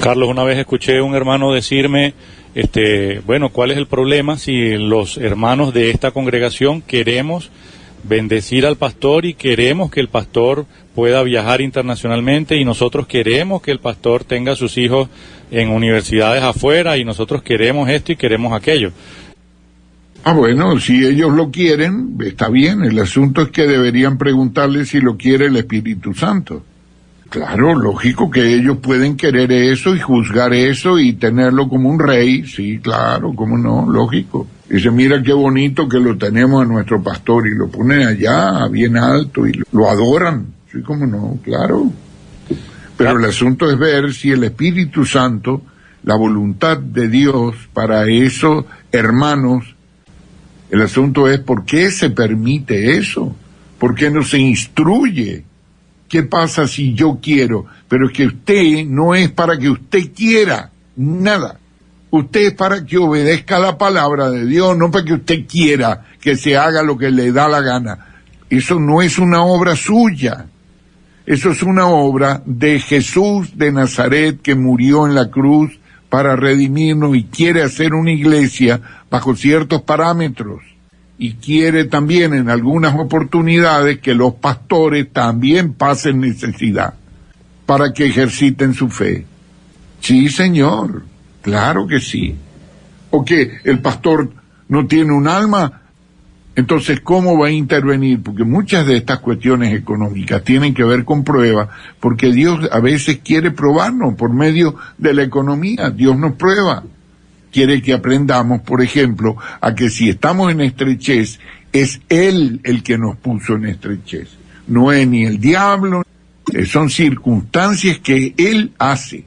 Carlos, una vez escuché a un hermano decirme, bueno, ¿cuál es el problema si los hermanos de esta congregación queremos bendecir al pastor y queremos que el pastor pueda viajar internacionalmente y nosotros queremos que el pastor tenga a sus hijos en universidades afuera y nosotros queremos esto y queremos aquello? Bueno, si ellos lo quieren, está bien. El asunto es que deberían preguntarle si lo quiere el Espíritu Santo. Claro, lógico que ellos pueden querer eso y juzgar eso y tenerlo como un rey. Sí, claro, cómo no, lógico. Dice, mira qué bonito que lo tenemos a nuestro pastor, y lo ponen allá, bien alto, y lo adoran. Sí, cómo no, claro. Pero el asunto es ver si el Espíritu Santo, la voluntad de Dios para esos hermanos, el asunto es ¿por qué se permite eso? ¿Por qué no se instruye? ¿Qué pasa si yo quiero? Pero es que usted no es para que usted quiera nada. Usted es para que obedezca la palabra de Dios, no para que usted quiera que se haga lo que le da la gana. Eso no es una obra suya. Eso es una obra de Jesús de Nazaret, que murió en la cruz para redimirnos y quiere hacer una iglesia bajo ciertos parámetros. Y quiere también en algunas oportunidades que los pastores también pasen necesidad para que ejerciten su fe. Sí, señor, claro que sí. ¿O que el pastor no tiene un alma? Entonces, ¿cómo va a intervenir? Porque muchas de estas cuestiones económicas tienen que ver con pruebas, porque Dios a veces quiere probarnos por medio de la economía. Dios nos prueba. Quiere que aprendamos, por ejemplo, a que si estamos en estrechez, es Él el que nos puso en estrechez. No es ni el diablo, son circunstancias que Él hace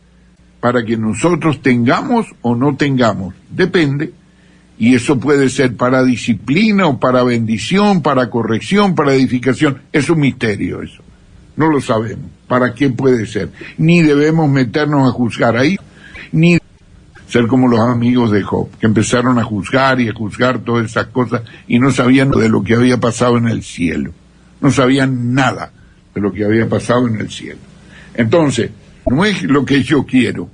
para que nosotros tengamos o no tengamos. Depende. Y eso puede ser para disciplina o para bendición, para corrección, para edificación. Es un misterio eso. No lo sabemos. ¿Para qué puede ser? Ni debemos meternos a juzgar ahí, ni ser como los amigos de Job, que empezaron a juzgar y a juzgar todas esas cosas y no sabían de lo que había pasado en el cielo. No sabían nada de lo que había pasado en el cielo. Entonces, no es lo que yo quiero.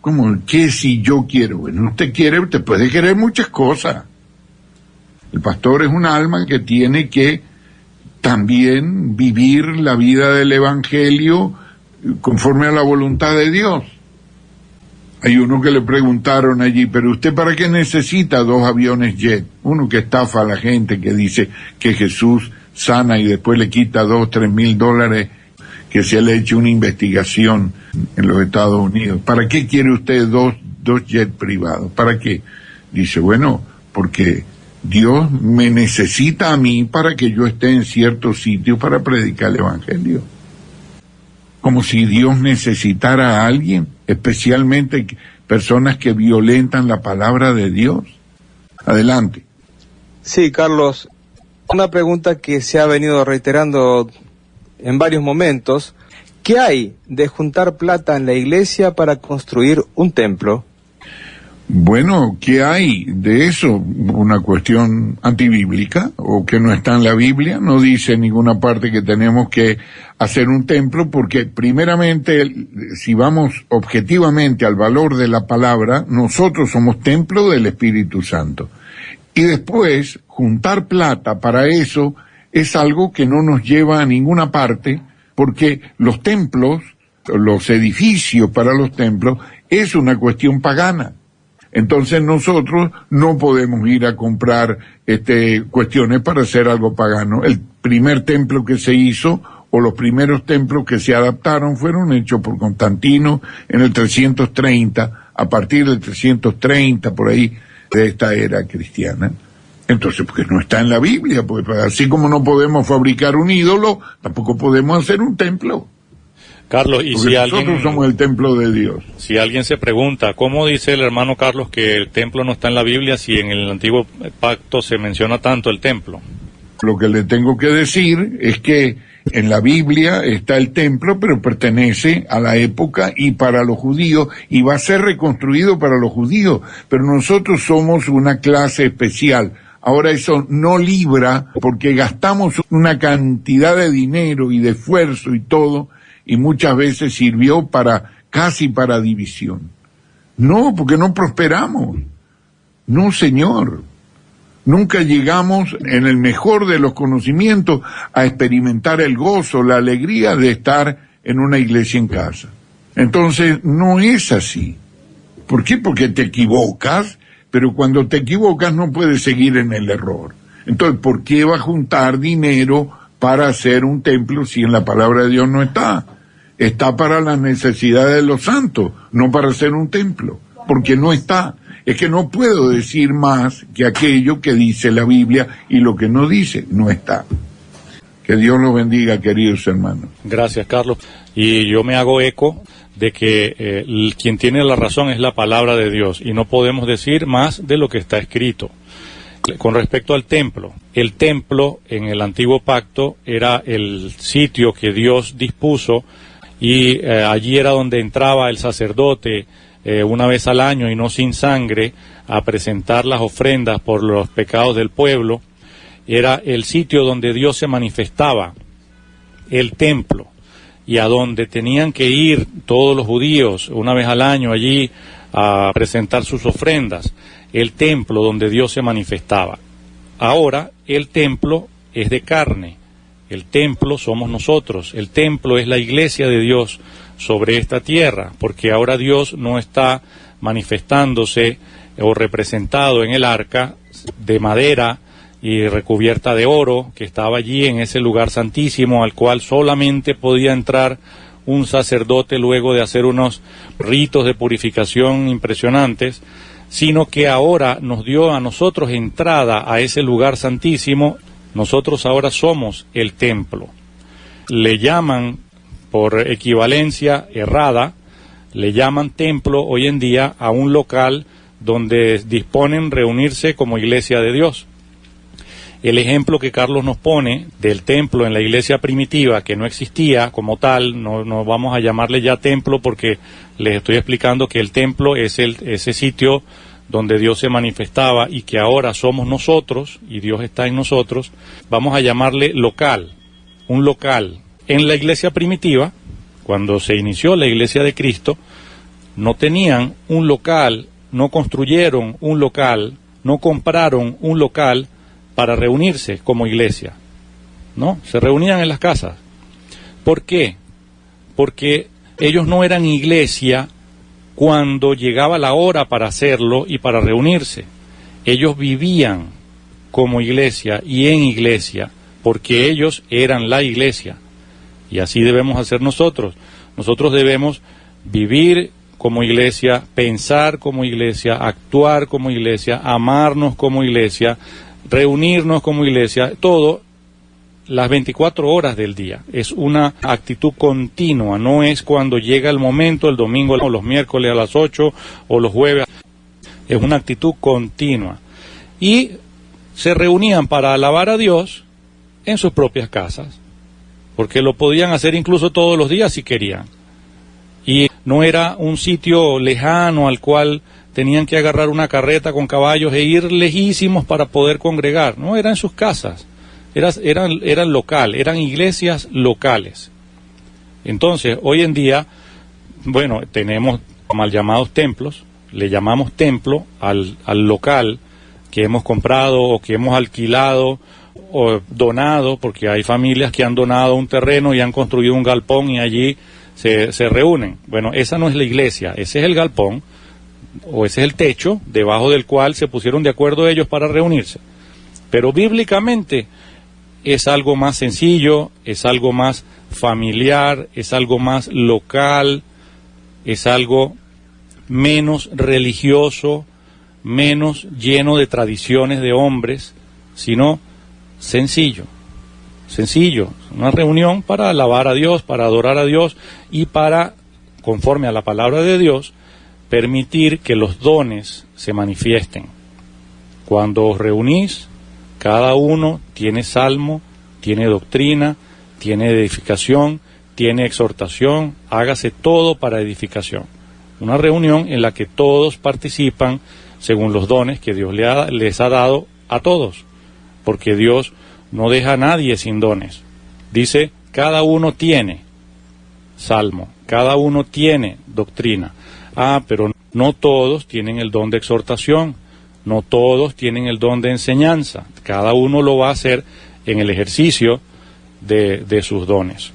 ¿Cómo? ¿Qué si yo quiero? Bueno, usted puede querer muchas cosas. El pastor es un alma que tiene que también vivir la vida del Evangelio conforme a la voluntad de Dios. Hay uno que le preguntaron allí, pero ¿usted para qué necesita 2 aviones jet? Uno que estafa a la gente, que dice que Jesús sana y después le quita $2,000-3,000 que se le ha hecho una investigación en los Estados Unidos. ¿Para qué quiere usted dos jets privados? ¿Para qué? Dice, bueno, porque Dios me necesita a mí para que yo esté en ciertos sitios para predicar el Evangelio. Como si Dios necesitara a alguien, especialmente personas que violentan la palabra de Dios. Adelante. Sí, Carlos, una pregunta que se ha venido reiterando en varios momentos. ¿Qué hay de juntar plata en la iglesia para construir un templo? Bueno, ¿qué hay de eso? ¿Una cuestión antibíblica o que no está en la Biblia? No dice en ninguna parte que tenemos que hacer un templo, porque primeramente, si vamos objetivamente al valor de la palabra, nosotros somos templo del Espíritu Santo. Y después, juntar plata para eso es algo que no nos lleva a ninguna parte, porque los templos, los edificios para los templos, es una cuestión pagana. Entonces nosotros no podemos ir a comprar cuestiones para hacer algo pagano. El primer templo que se hizo, o los primeros templos que se adaptaron, fueron hechos por Constantino en el 330, a partir del 330, por ahí, de esta era cristiana. Entonces, porque no está en la Biblia, pues así como no podemos fabricar un ídolo, tampoco podemos hacer un templo. Carlos, y porque si nosotros somos el templo de Dios. Si alguien se pregunta, ¿cómo dice el hermano Carlos que el templo no está en la Biblia si en el antiguo pacto se menciona tanto el templo? Lo que le tengo que decir es que en la Biblia está el templo, pero pertenece a la época y para los judíos, y va a ser reconstruido para los judíos, pero nosotros somos una clase especial. Ahora eso no libra, porque gastamos una cantidad de dinero y de esfuerzo y todo, y muchas veces sirvió para casi para división. No, porque no prosperamos. No, señor. Nunca llegamos, en el mejor de los conocimientos, a experimentar el gozo, la alegría de estar en una iglesia en casa. Entonces, no es así. ¿Por qué? Porque te equivocas, pero cuando te equivocas no puedes seguir en el error. Entonces, ¿por qué va a juntar dinero para hacer un templo si en la palabra de Dios no está? Está para las necesidades de los santos, no para hacer un templo, porque no está. Es que no puedo decir más que aquello que dice la Biblia, y lo que no dice no está. Que Dios los bendiga, queridos hermanos. Gracias, Carlos. Y yo me hago eco de que quien tiene la razón es la palabra de Dios, y no podemos decir más de lo que está escrito. Con respecto al templo, el templo en el antiguo pacto era el sitio que Dios dispuso, y allí era donde entraba el sacerdote una vez al año y no sin sangre a presentar las ofrendas por los pecados del pueblo. Era el sitio donde Dios se manifestaba, el templo, y a donde tenían que ir todos los judíos una vez al año allí a presentar sus ofrendas, el templo donde Dios se manifestaba. Ahora el templo es de carne, el templo somos nosotros, el templo es la iglesia de Dios sobre esta tierra, porque ahora Dios no está manifestándose o representado en el arca de madera y recubierta de oro, que estaba allí en ese lugar santísimo al cual solamente podía entrar un sacerdote luego de hacer unos ritos de purificación impresionantes, sino que ahora nos dio a nosotros entrada a ese lugar santísimo. Nosotros ahora somos el templo. Le llaman, por equivalencia errada, le llaman templo hoy en día a un local donde disponen reunirse como iglesia de Dios. El ejemplo que Carlos nos pone del templo en la iglesia primitiva, que no existía como tal, no vamos a llamarle ya templo porque les estoy explicando que el templo es ese sitio donde Dios se manifestaba y que ahora somos nosotros y Dios está en nosotros. Vamos a llamarle local, un local. En la iglesia primitiva, cuando se inició la iglesia de Cristo, no tenían un local, no construyeron un local, no compraron un local para reunirse como iglesia, ¿no? Se reunían en las casas. ¿Por qué? Porque ellos no eran iglesia cuando llegaba la hora para hacerlo y para reunirse. Ellos vivían como iglesia y en iglesia, porque ellos eran la iglesia. Y así debemos hacer nosotros. Nosotros debemos vivir como iglesia, pensar como iglesia, actuar como iglesia, amarnos como iglesia, reunirnos como iglesia, todo las 24 horas del día. Es una actitud continua, no es cuando llega el momento, el domingo o los miércoles a las 8 o los jueves. Es una actitud continua. Y se reunían para alabar a Dios en sus propias casas, porque lo podían hacer incluso todos los días si querían. Y no era un sitio lejano al cual tenían que agarrar una carreta con caballos e ir lejísimos para poder congregar. No, era en sus casas. Eran local, eran iglesias locales. Entonces, hoy en día, bueno, tenemos mal llamados templos, le llamamos templo al local que hemos comprado o que hemos alquilado o donado, porque hay familias que han donado un terreno y han construido un galpón y allí se reúnen. Bueno, esa no es la iglesia, ese es el galpón o ese es el techo debajo del cual se pusieron de acuerdo ellos para reunirse. Pero bíblicamente es algo más sencillo, es algo más familiar, es algo más local, es algo menos religioso, menos lleno de tradiciones de hombres, sino sencillo, una reunión para alabar a Dios, para adorar a Dios y para, conforme a la palabra de Dios, permitir que los dones se manifiesten. Cuando os reunís, cada uno tiene salmo, tiene doctrina, tiene edificación, tiene exhortación, hágase todo para edificación. Una reunión en la que todos participan según los dones que Dios les ha dado a todos, porque Dios no deja a nadie sin dones. Dice, cada uno tiene salmo, cada uno tiene doctrina. Ah, pero no todos tienen el don de exhortación, no todos tienen el don de enseñanza. Cada uno lo va a hacer en el ejercicio de sus dones.